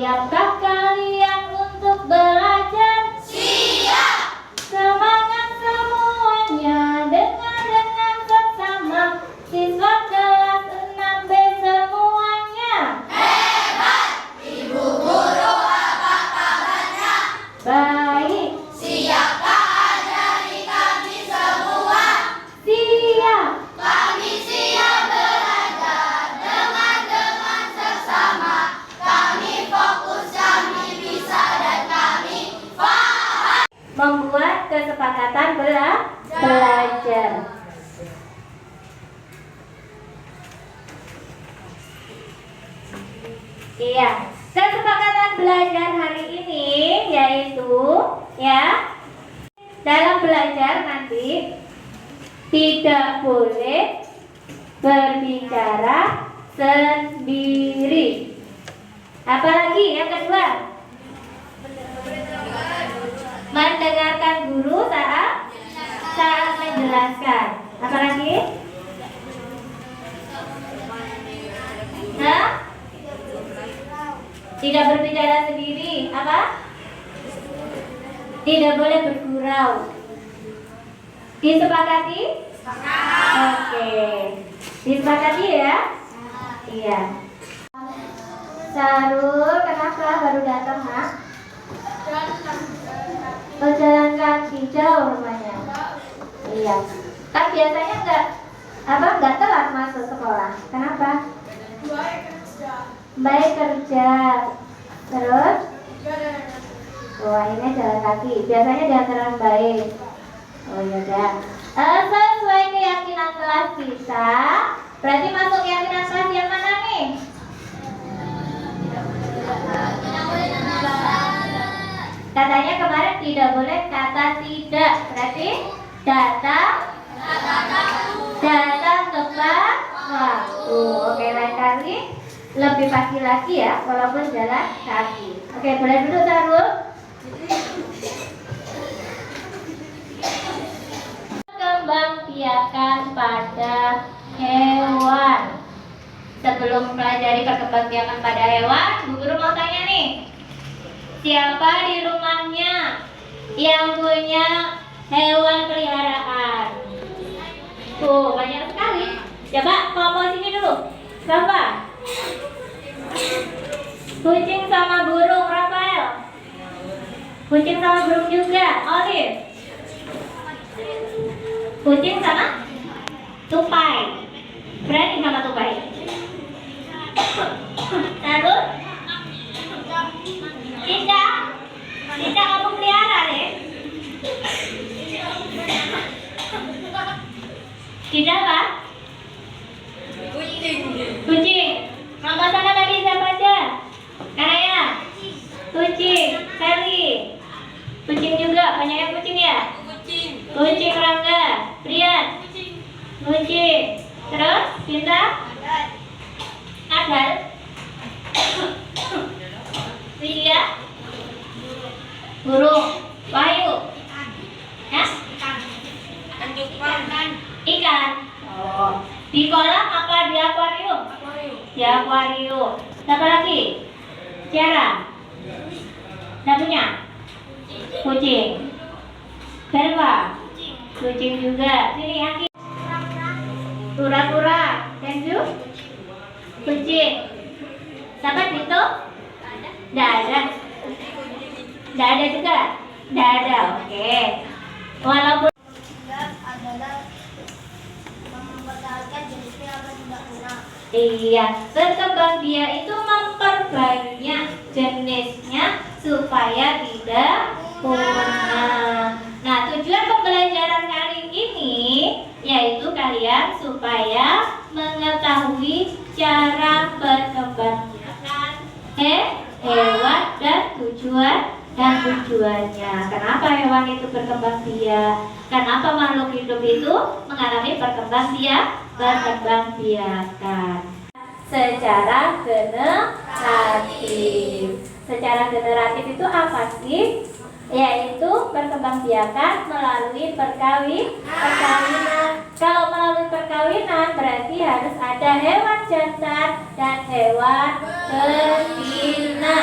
Siapkah kalian untuk belajar? Siap! Semangat semuanya, dengar dengan seksama. Siswa kelas 6B semuanya. Hebat! Ibu guru apa kabarnya? Baik, Siapkah ajari kami semua? siap. Kami siap belajar dengan seksama. Kami fokus, kami bisa, dan kami paham. Membuat kesepakatan belajar. Iya, kesepakatan belajar hari ini yaitu ya, dalam belajar nanti tidak boleh berbicara sendiri. Apalagi yang kedua, mendengarkan guru saat menjelaskan. Apalagi? Hah? Tidak berbicara sendiri. Apa? Tidak boleh bergurau. Disepakati? Oke. Disepakati ya? Iya. Sarul, kenapa baru datang, Nak? Jalan kaki jauh rumahnya. Iya. Kan biasanya nggak telat masuk sekolah. Kenapa? Baik kerja. Terus? Wah, ini jalan kaki. Biasanya diantaran baik. Oh iya dah. Sesuai keyakinan kelas kita, berarti masuk keyakinan kelas yang mana nih? Katanya kemarin tidak boleh kata tidak. Berarti datang tepat waktu. Oke, lain kali lebih pagi lagi ya, walaupun jalan kaki. Oke, boleh duduk Sarul. Perkembangbiakan pada hewan. Sebelum mempelajari perkembangbiakan pada hewan, Bu Guru mau tanya nih, siapa di rumahnya yang punya hewan peliharaan? Tuh, banyak sekali. Coba kelompok sini dulu. Siapa? Kucing sama burung, Rafael. Kucing sama burung juga, Olive. Kucing sama tupai. Berani sama tupai. Terus Cinta kamu pelihara deh. Cinta apa? Kucing. Mama sana tadi siapa aja? Karaya. Kucing. Sally. Kucing juga. Banyak yang kucing ya? Kucing Rangga. Brian. Kucing. Terus Cinta? Adal. Widya. Burung. Wahyu. Hah? Ikan. Oh. Di kolam apa di akuarium? Di akuarium. Siapa lagi? Ciara. Nggak punya? Kucing. Berapa? Kucing juga. Sini Aki. Kura-kura. Kenju? Kucing. Siapa Dito? Nggak ada. Nggak ada juga? Nggak ada. Oke. Walaupun iya, berkembang biak itu memperbanyak jenisnya supaya tidak punah. Nah, tujuan pembelajaran kali ini yaitu kalian supaya mengetahui cara berkembang biakan hewan dan tujuannya. Kenapa hewan itu berkembang biak? Kenapa makhluk hidup itu mengalami perkembang biakan secara generatif. Secara generatif itu apa sih? Yaitu perkembang biakan melalui perkawinan. Kalau melalui perkawinan berarti harus ada hewan jantan dan hewan betina.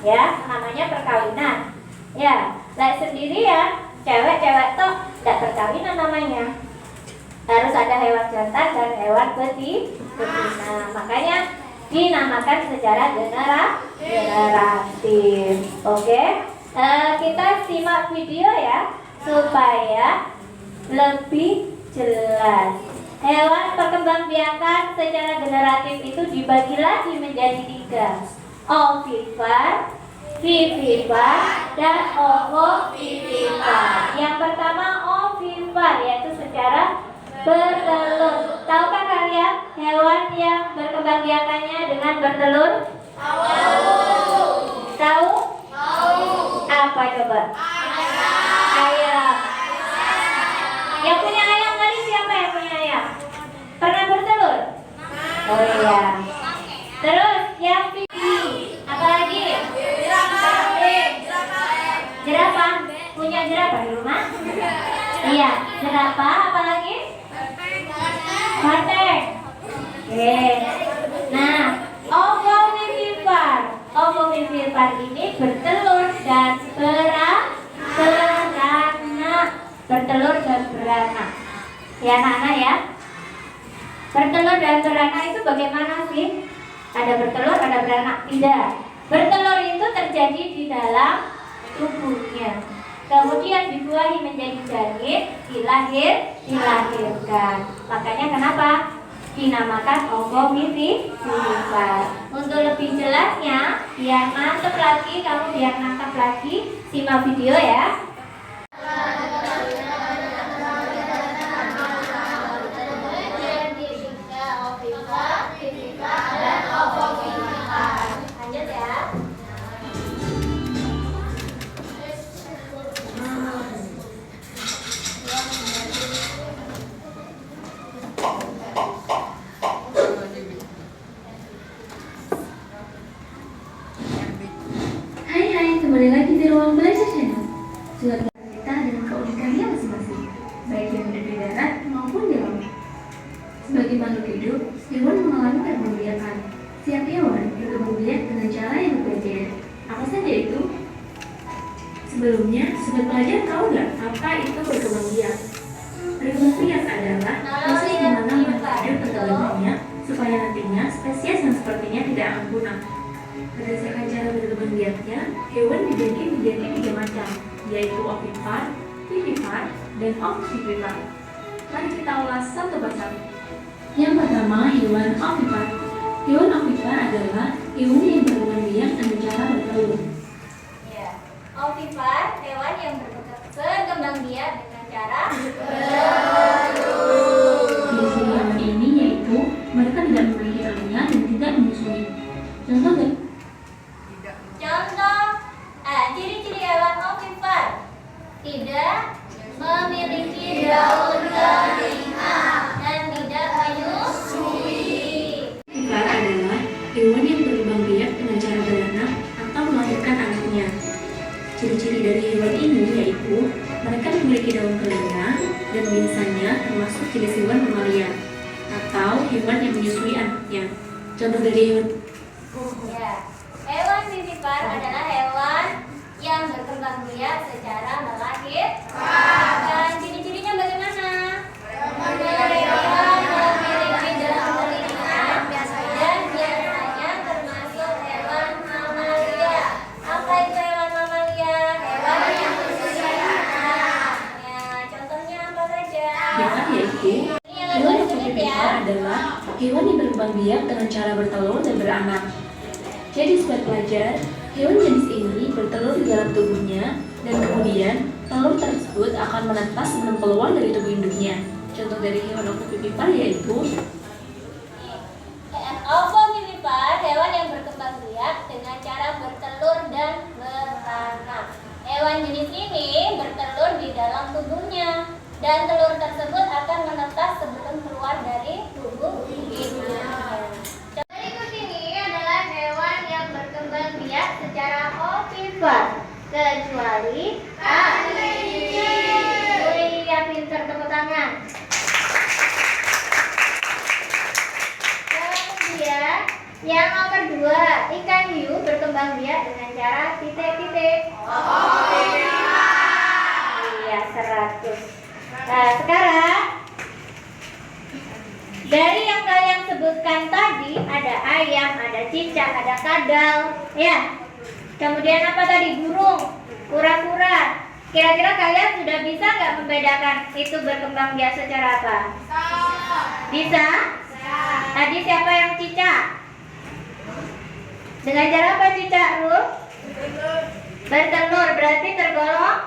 ya, namanya perkawinan. Ya, lek sendirian, cewek-cewek tuh tidak perkawinan namanya. Harus ada hewan jantan dan hewan betina. Makanya dinamakan secara generatif. Oke, kita simak video ya supaya lebih jelas. Hewan perkembangbiakan secara generatif itu dibagi lagi menjadi 3: ovipar, vivipar, dan ovovivipar. Yang pertama ovipar, yaitu secara bertelur. Tahukah kalian hewan yang berkembangbiakannya dengan bertelur? Tahu? Apa coba? Ayam. Yang punya ayam tadi siapa yang punya ayam? Pernah bertelur? Oh iya. Terus yang pipi, apa lagi? Jerapah. Punya jerapah di rumah? Iya, jerapah. Apa lagi? Banteng. Oke. Nah, ovovivipar. Ovovivipar ini bertelur dan beranak. Bertelur dan beranak. Ya anak-anak ya. Bertelur dan beranak itu bagaimana sih? Ada bertelur, ada beranak? Tidak. Bertelur itu terjadi di dalam tubuhnya. Kemudian dibuahi menjadi janin, dilahirkan. Makanya kenapa dinamakan ovovivipar. Untuk lebih jelasnya, biar mantep lagi, kamu biar nangkap lagi, simak video ya. Lanjut ya. Hai, kembali lagi di ruang belajar channel. Silakan kita dengan keunikannya masing-masing, baik yang hidup di darat maupun di laut. Sebagai makhluk hidup, hewan mengalami perkembangbiakan. Setiap hewan berkembang biak dengan cara yang berbeda. Apa saja itu? Sebelumnya, sobat pelajar tahu nggak apa itu berkembang biak? Berkembang biak adalah proses di mana makhluk hidup berkembang banyak supaya nantinya spesies yang sepertinya tidak akan punah. Berdasarkan cara berkembang biaknya, hewan dibagi menjadi 3 macam, yaitu ovipar, vivipar, dan ovovivipar. Mari kita ulas satu persatu. Yang pertama, hewan ovipar. Hewan ovipar adalah hewan yang berkembang biak dengan cara bertelur. Ya. Ovipar, hewan yang berkembang biak dengan cara Ciri-ciri hewan ini yaitu mereka tidak memiliki telinga dan tidak menyusui. Contoh nggak? Contoh, ciri-ciri hewan ovipar: tidak memiliki daun telinga dan tidak menyusui. Ovipar adalah hewan yang berkembang biak dengan cara beranak atau melahirkan anaknya. Ciri-ciri dari hewan ini yaitu mereka memiliki daun telinga dan biasanya termasuk jenis hewan mamalia atau hewan yang menyusui anaknya. Contoh dari hewan Ya. Hewan vivipar adalah hewan yang berkembang biak secara melahirkan. Ciri-cirinya bagaimana? Mereka memiliki daun telinga dan biasanya termasuk hewan mamalia. Apa itu hewan mamalia? Hewan yang menyusui anak. Ya, contohnya apa saja? hewan yaitu Ini yang hewan lebih sulit ya. ovipar adalah hewan yang berkembang biak dengan cara bertelur dan beranak. Jadi sobat pelajar, hewan jenis ini bertelur di dalam tubuhnya dan kemudian telur tersebut akan menetas sebelum keluar dari tubuh induknya. Contoh dari hewan ovipar yaitu Ovovivipar, hewan yang berkembang biak dengan cara bertelur dan beranak. Hewan jenis ini bertelur di dalam tubuhnya dan telur tersebut akan menetas sebelum keluar dari tubuh induknya. Berikut ini adalah hewan yang berkembang biak secara ovipar, kecuali Wih, ya pinter, tepuk tangan. Kemudian Yang nomor 2, ikan hiu berkembang biak dengan cara titik-titik. Iya, 100. Nah, sekarang dari yang kalian sebutkan tadi, ada ayam, ada cicak, ada kadal, ya. Kemudian apa tadi? Burung, kura-kura. Kira-kira kalian sudah bisa nggak membedakan itu berkembang biak secara apa? Bisa? Tadi siapa yang cicak? Dengan cara apa cicak, Ruh? Bertelur, berarti tergolong?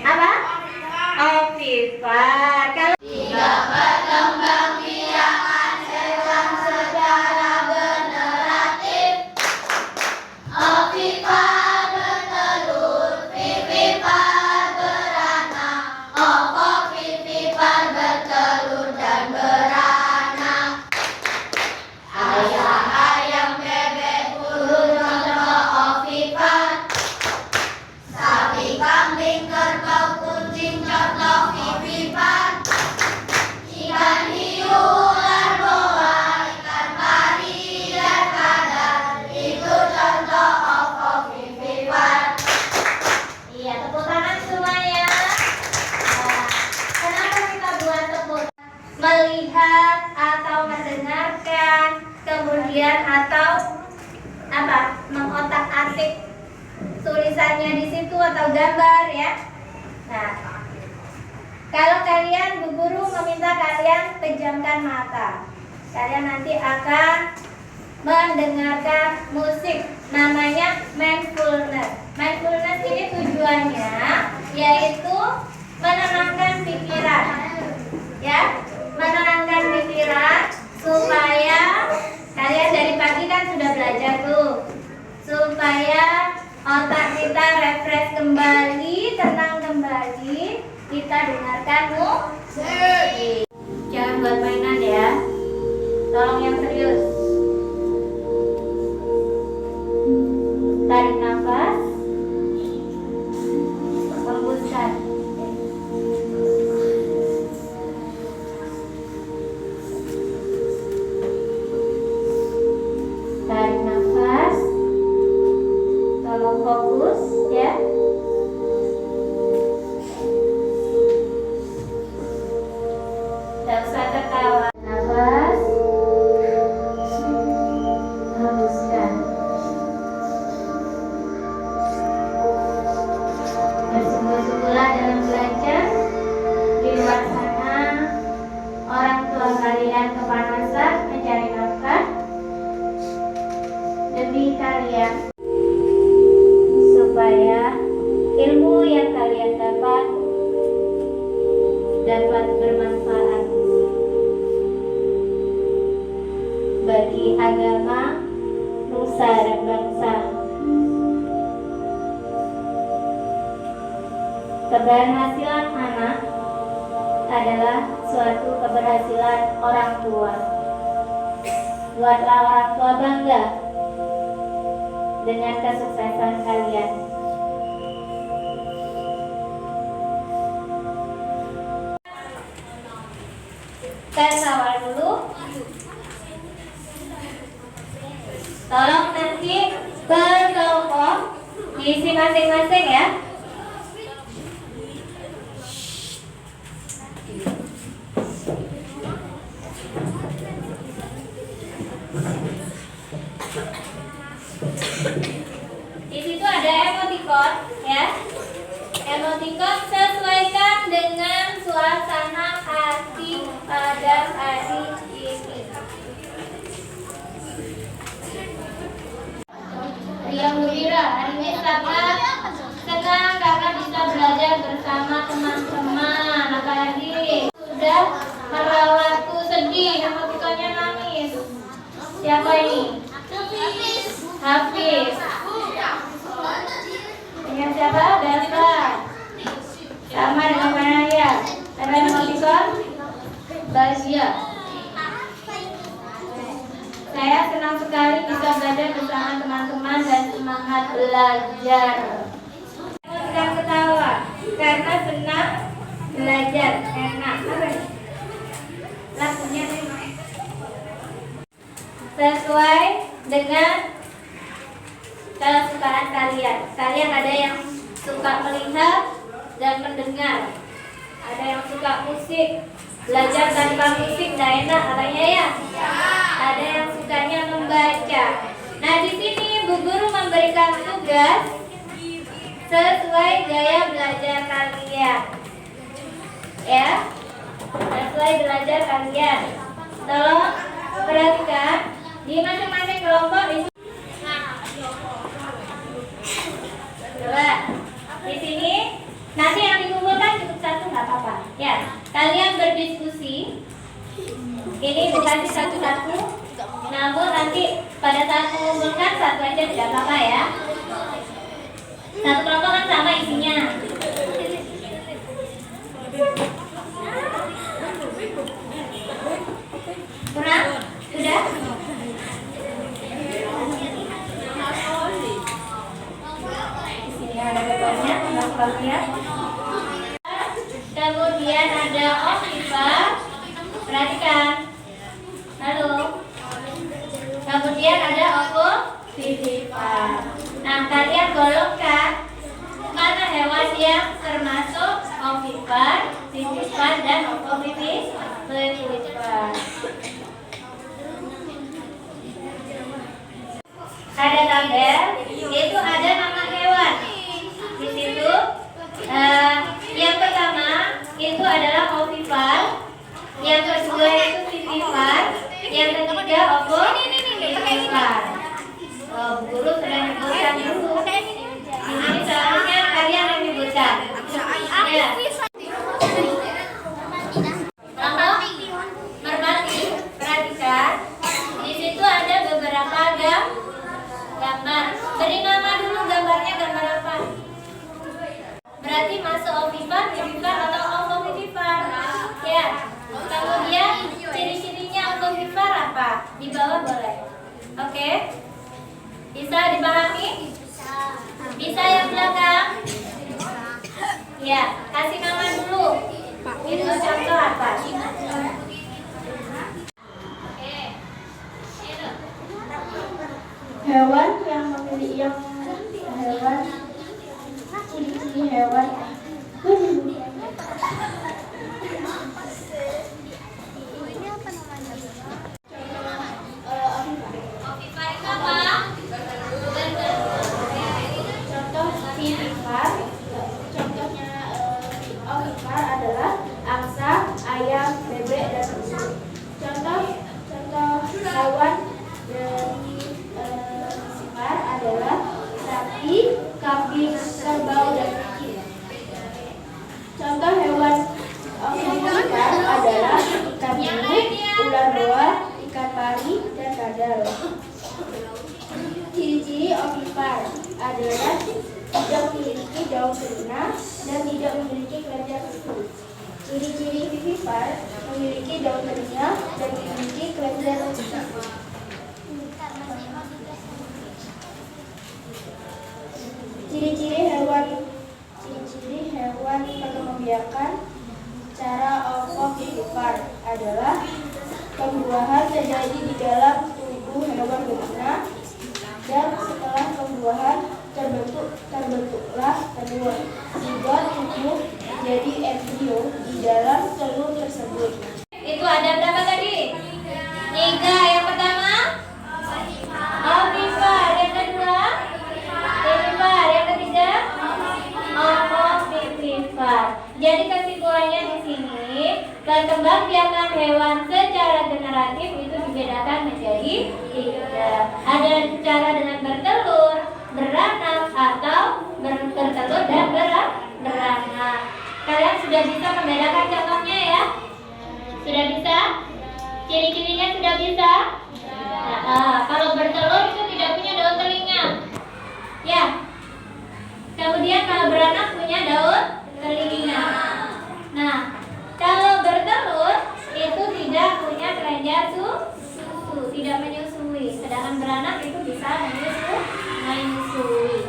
Apa? Ovipar. Kalau Tidak berkembang biakan hewan secara generatif. Ovipar bertelur, vivipar beranak. Ovovivipar bertelur dan beranak. Ayam, bebek, burung contoh ovipar. Sapi, kambing, kerbau, kucing contoh vivipar. Ikan hiu, ular, boa, ikan pari, dan kadal itu contoh ovovivipar. iya, tepuk tangan semuanya. Nah, kenapa kita buat tepuk? Melihat atau mendengarkan, kemudian atau apa? Mengotak-atik tulisannya di situ atau gambar ya. Nah, kalau kalian, Bu Guru meminta kalian pejamkan mata. Kalian nanti akan mendengarkan musik, namanya mindfulness. Mindfulness ini tujuannya yaitu menenangkan pikiran, ya, menenangkan pikiran supaya kalian dari pagi kan sudah belajar tuh, supaya otak kita refresh kembali, tenang kembali. Kita dengarkan musik. Jangan buat mainan ya. Tolong yang serius. Tarik nafas. Hembuskan. Tarik nafas. Tolong fokus ya. Tidak usah tertawa. Nafas. Hembuskan. Bersungguh-sungguhlah dalam belajar. Di luar sana orang tua kalian kepanasan mencari nafkah demi kalian, supaya ilmu yang kalian dapat bermanfaat bagi agama, nusa dan bangsa. Keberhasilan anak adalah suatu keberhasilan orang tua. Buatlah orang tua bangga dengan kesuksesan kalian. Tes awal dulu. Tolong nanti berkelompok diisi masing-masing ya. Di situ ada emoticon ya. Emoticon sesuaikan dengan suasana hati pada hari ini. Ria Mudira, hari ini sangat senang karena bisa belajar bersama teman-teman. Apalagi sudah merawatku sedih, emoticonnya nangis. Siapa ini? Hafiz. Dengan siapa? Delta. Sama dengan Manaya. Ada emoticon? Basia. Saya senang sekali bisa belajar bersama teman-teman dan semangat belajar. Sedang ketawa karena senang belajar. Enak. Apa nih? lakunya sesuai dengan kesukaan kalian. Kalian ada yang suka melihat dan mendengar, ada yang suka musik. Belajar tanpa musik nggak enak katanya ya. Ada yang sukanya membaca. Nah, di sini Bu Guru memberikan tugas sesuai gaya belajar kalian. Ya, sesuai belajar kalian. Tolong perhatikan di masing-masing kelompok ini. Coba di sini nanti yang dikumpulkan cukup satu nggak apa-apa. Ya, kalian berdiskusi. Ini bukan satu-satu, namun nanti pada saat mengumpulkan satu aja tidak apa-apa ya. Satu kelompok kan sama isinya. Kurang? Sudah? Di sini ada gambarnya, kelompoknya. Kemudian ada Oviva. Perhatikan. Lalu kemudian ada ovovivipar. Nah, kalian golongkan mana hewan yang termasuk ovipar, vivipar, dan ovovivipar. Ada tabel, itu ada nama hewan. Di situ yang pertama itu adalah ovipar, yang kedua itu vivipar, yang ketiga ovovivipar. Bu Guru sudah menyebutkan dulu. Ini seharusnya kalian yang menyebutkan. Ya. Merpati, perhatikan. Di situ ada beberapa gambar. Beri nama dulu gambarnya, gambar apa? Berarti masuk ovipar, vivipar, atau ovovivipar. Ya. Kemudian ciri-cirinya ovovivipar apa? Di bawah boleh. Oke. Bisa dipahami? Bisa yang belakang? Ya, kasih nama dulu. Itu contoh apa? Hewan yang memiliki hewan ciri-ciri hewan Ovipar itu apa? contoh vivipar. Contohnya ovipar adalah angsa, ayam, bebek, dan burung. Contoh hewan dari vivipar adalah sapi, kambing, kerbau, dan kucing. Contoh hewan ovipar adalah ikan hiu, ular boa, ikan pari, dan kadal. Ciri-ciri ovipar adalah tidak memiliki daun telinga dan tidak memiliki kelenjar susu. Ciri-ciri vivipar memiliki daun telinga dan memiliki kelenjar susu. Ciri-ciri hewan perkembangbiakan cara ovovivipar adalah pembuahan terjadi di dalam tubuh hewan betina, dan setelah pembuahan terbentuklah telur. Zigot tumbuh menjadi embrio di dalam telur tersebut. Itu ada berapa tadi? 3. Yang pertama ovipar, yang kedua vivipar, yang ketiga ovovivipar. Jadi kesimpulannya di sini, perkembangbiakan hewan secara generatif itu dibedakan menjadi 3. Ada cara dengan bertelur, beranak, atau bertelur dan beranak. Kalian sudah bisa membedakan contohnya ya? Sudah bisa? Ciri-cirinya sudah bisa? Kalau bertelur itu tidak punya daun telinga. Ya. Kemudian kalau beranak punya daun telinga. Nah, kalau bertelur itu tidak punya kelenjar susu, tidak menyusui. Sedangkan beranak itu bisa menyusui.